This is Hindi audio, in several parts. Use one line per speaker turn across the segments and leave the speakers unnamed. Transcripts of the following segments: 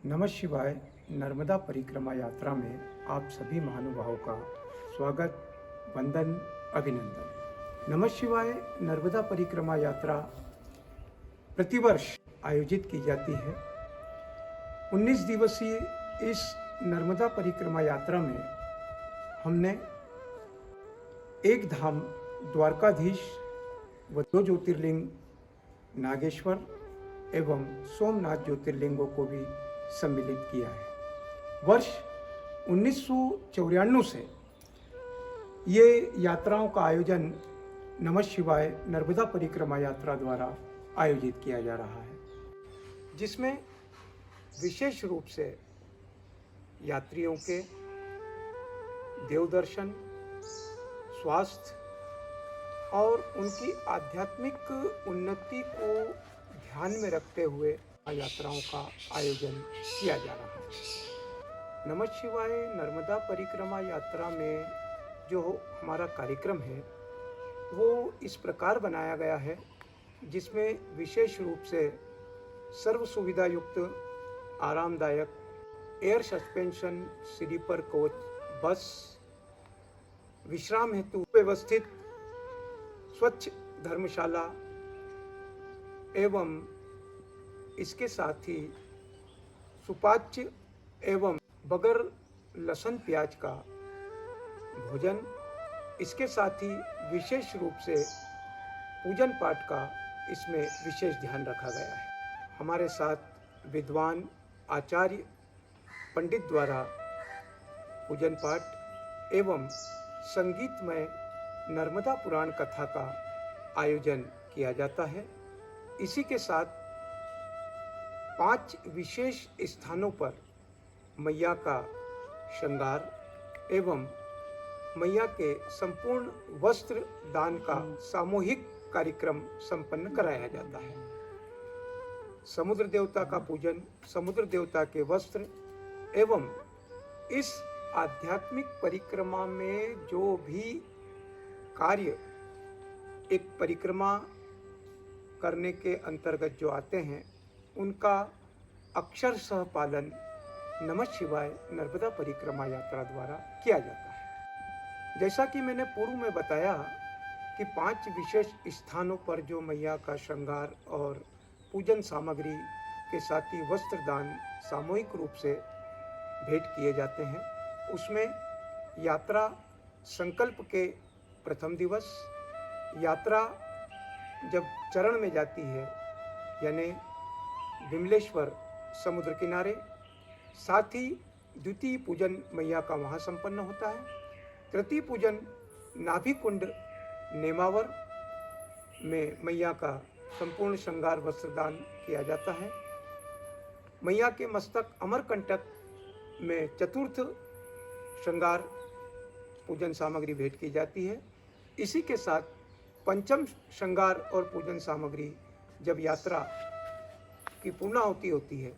नमः शिवाय। नर्मदा परिक्रमा यात्रा में आप सभी महानुभावों का स्वागत, वंदन, अभिनंदन। नमः शिवाय नर्मदा परिक्रमा यात्रा प्रतिवर्ष आयोजित की जाती है। 19 दिवसीय इस नर्मदा परिक्रमा यात्रा में हमने एक धाम द्वारकाधीश व 2 ज्योतिर्लिंग नागेश्वर एवं सोमनाथ ज्योतिर्लिंगों को भी सम्मिलित किया है। वर्ष 1994 से ये यात्राओं का आयोजन नमः शिवाय नर्मदा परिक्रमा यात्रा द्वारा आयोजित किया जा रहा है, जिसमें विशेष रूप से यात्रियों के देव दर्शन, स्वास्थ्य और उनकी आध्यात्मिक उन्नति को ध्यान में रखते हुए यात्राओं का आयोजन किया जा रहा है। नमः शिवाय नर्मदा परिक्रमा यात्रा में जो हमारा कार्यक्रम है वो इस प्रकार बनाया गया है, जिसमें विशेष रूप से सर्व सुविधा युक्त, आरामदायक air suspension sleeper coach bus, विश्राम हेतु व्यवस्थित स्वच्छ धर्मशाला एवं इसके साथ ही सुपाच्य एवं बगैर लहसुन प्याज का भोजन, इसके साथ ही विशेष रूप से पूजन पाठ का इसमें विशेष ध्यान रखा गया है। हमारे साथ विद्वान आचार्य पंडित द्वारा पूजन पाठ एवं संगीतमय नर्मदा पुराण कथा का आयोजन किया जाता है। इसी के साथ 5 विशेष स्थानों पर मैया का श्रृंगार एवं मैया के संपूर्ण वस्त्र दान का सामूहिक कार्यक्रम संपन्न कराया जाता है। समुद्र देवता का पूजन, समुद्र देवता के वस्त्र एवं इस आध्यात्मिक परिक्रमा में जो भी कार्य एक परिक्रमा करने के अंतर्गत जो आते हैं उनका अक्षरशः पालन नमः शिवाय नर्मदा परिक्रमा यात्रा द्वारा किया जाता है। जैसा कि मैंने पूर्व में बताया कि 5 विशेष स्थानों पर जो मैया का श्रृंगार और पूजन सामग्री के साथ ही वस्त्र दान सामूहिक रूप से भेंट किए जाते हैं, उसमें यात्रा संकल्प के प्रथम दिवस यात्रा जब चरण में जाती है, यानी विमलेश्वर समुद्र किनारे, साथ ही द्वितीय पूजन मैया का वहाँ संपन्न होता है। तृतीय पूजन नाभि कुंड नेमावर में मैया का संपूर्ण श्रृंगार वस्त्रदान किया जाता है। मैया के मस्तक अमरकंटक में चतुर्थ श्रृंगार पूजन सामग्री भेंट की जाती है। इसी के साथ पंचम श्रृंगार और पूजन सामग्री जब यात्रा की पूर्णाहुति होती है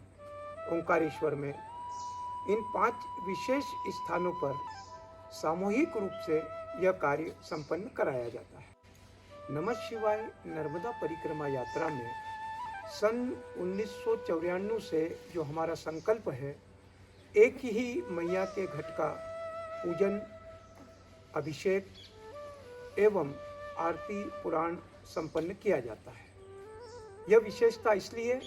ओंकारेश्वर में, इन 5 विशेष स्थानों पर सामूहिक रूप से यह कार्य संपन्न कराया जाता है। नमः शिवाय नर्मदा परिक्रमा यात्रा में सन 1994 से जो हमारा संकल्प है, एक ही मैया के घट का पूजन, अभिषेक एवं आरती पुराण संपन्न किया जाता है। यह विशेषता इसलिए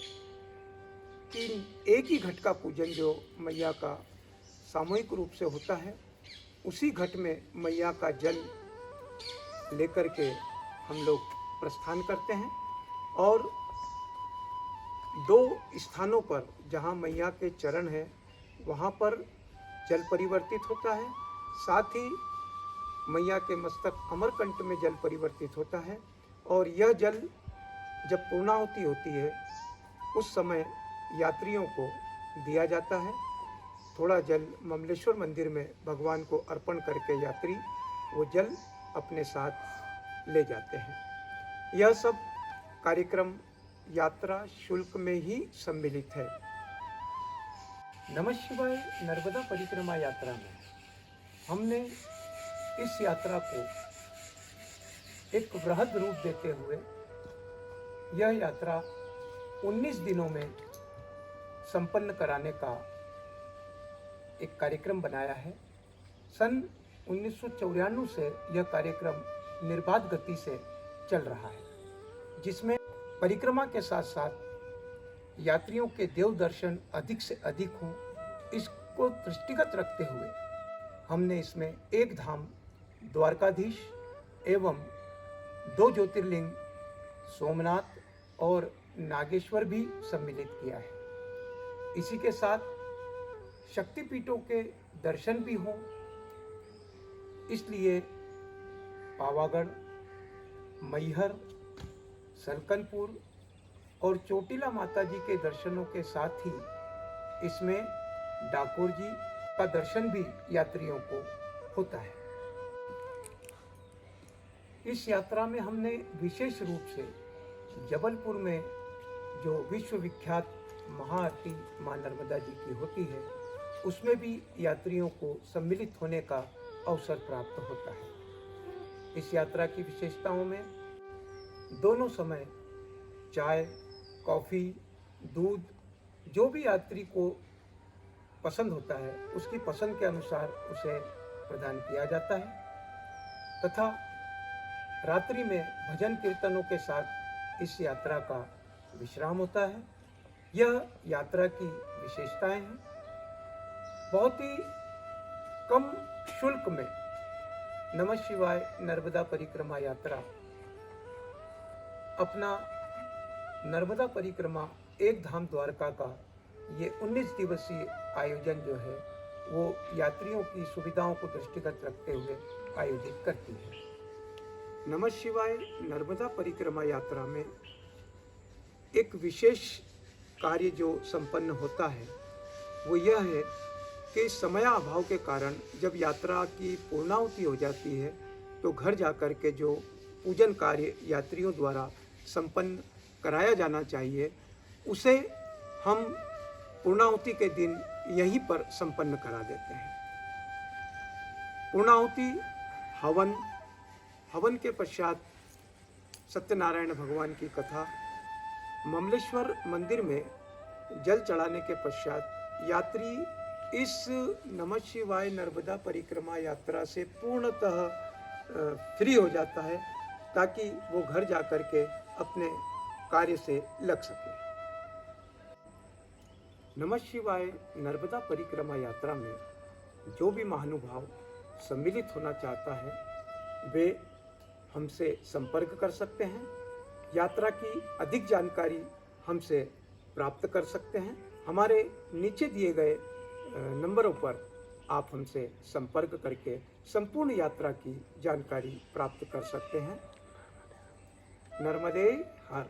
कि एक ही घट का पूजन जो मैया का सामूहिक रूप से होता है, उसी घट में मैया का जल लेकर के हम लोग प्रस्थान करते हैं और 2 स्थानों पर जहाँ मैया के चरण है वहाँ पर जल परिवर्तित होता है, साथ ही मैया के मस्तक अमरकंट में जल परिवर्तित होता है और यह जल जब पूर्णाहुति होती है उस समय यात्रियों को दिया जाता है। थोड़ा जल ममलेश्वर मंदिर में भगवान को अर्पण करके यात्री वो जल अपने साथ ले जाते हैं। यह सब कार्यक्रम यात्रा शुल्क में ही सम्मिलित है। नमः शिवाय नर्मदा परिक्रमा यात्रा में हमने इस यात्रा को एक वृहद रूप देते हुए यह यात्रा 19 दिनों में संपन्न कराने का एक कार्यक्रम बनाया है। सन 1994 से यह कार्यक्रम निर्बाध गति से चल रहा है, जिसमें परिक्रमा के साथ साथ यात्रियों के देव दर्शन अधिक से अधिक हों, इसको दृष्टिगत रखते हुए हमने इसमें एक धाम द्वारकाधीश एवं 2 ज्योतिर्लिंग सोमनाथ और नागेश्वर भी सम्मिलित किया है। इसी के साथ शक्तिपीठों के दर्शन भी हों, इसलिए पावागढ़, मैहर, सलकनपुर और चोटिला माता जी के दर्शनों के साथ ही इसमें डाकोर जी का दर्शन भी यात्रियों को होता है। इस यात्रा में हमने विशेष रूप से जबलपुर में जो विश्व विख्यात महाआरती मां नर्मदा जी की होती है, उसमें भी यात्रियों को सम्मिलित होने का अवसर प्राप्त होता है। इस यात्रा की विशेषताओं में दोनों समय चाय, कॉफ़ी, दूध जो भी यात्री को पसंद होता है उसकी पसंद के अनुसार उसे प्रदान किया जाता है तथा रात्रि में भजन कीर्तनों के साथ इस यात्रा का विश्राम होता है। यह यात्रा की विशेषताएं हैं। बहुत ही कम शुल्क में नमः शिवाय नर्मदा परिक्रमा यात्रा अपना नर्मदा परिक्रमा एक धाम द्वारका का ये 19 दिवसीय आयोजन जो है वो यात्रियों की सुविधाओं को दृष्टिगत रखते हुए आयोजित करती है। नमः शिवाय नर्मदा परिक्रमा यात्रा में एक विशेष कार्य जो संपन्न होता है वो यह है कि समय अभाव के कारण जब यात्रा की पूर्णाहुति हो जाती है तो घर जाकर के जो पूजन कार्य यात्रियों द्वारा संपन्न कराया जाना चाहिए उसे हम पूर्णाहुति के दिन यहीं पर संपन्न करा देते हैं। पूर्णाहुति हवन के पश्चात सत्यनारायण भगवान की कथा, ममलेश्वर मंदिर में जल चढ़ाने के पश्चात यात्री इस नमः शिवाय नर्मदा परिक्रमा यात्रा से पूर्णतः फ्री हो जाता है ताकि वो घर जाकर के अपने कार्य से लग सके। नमः शिवाय नर्मदा परिक्रमा यात्रा में जो भी महानुभाव सम्मिलित होना चाहता है वे हमसे संपर्क कर सकते हैं। यात्रा की अधिक जानकारी हमसे प्राप्त कर सकते हैं। हमारे नीचे दिए गए नंबरों पर आप हमसे संपर्क करके संपूर्ण यात्रा की जानकारी प्राप्त कर सकते हैं। नर्मदे हर।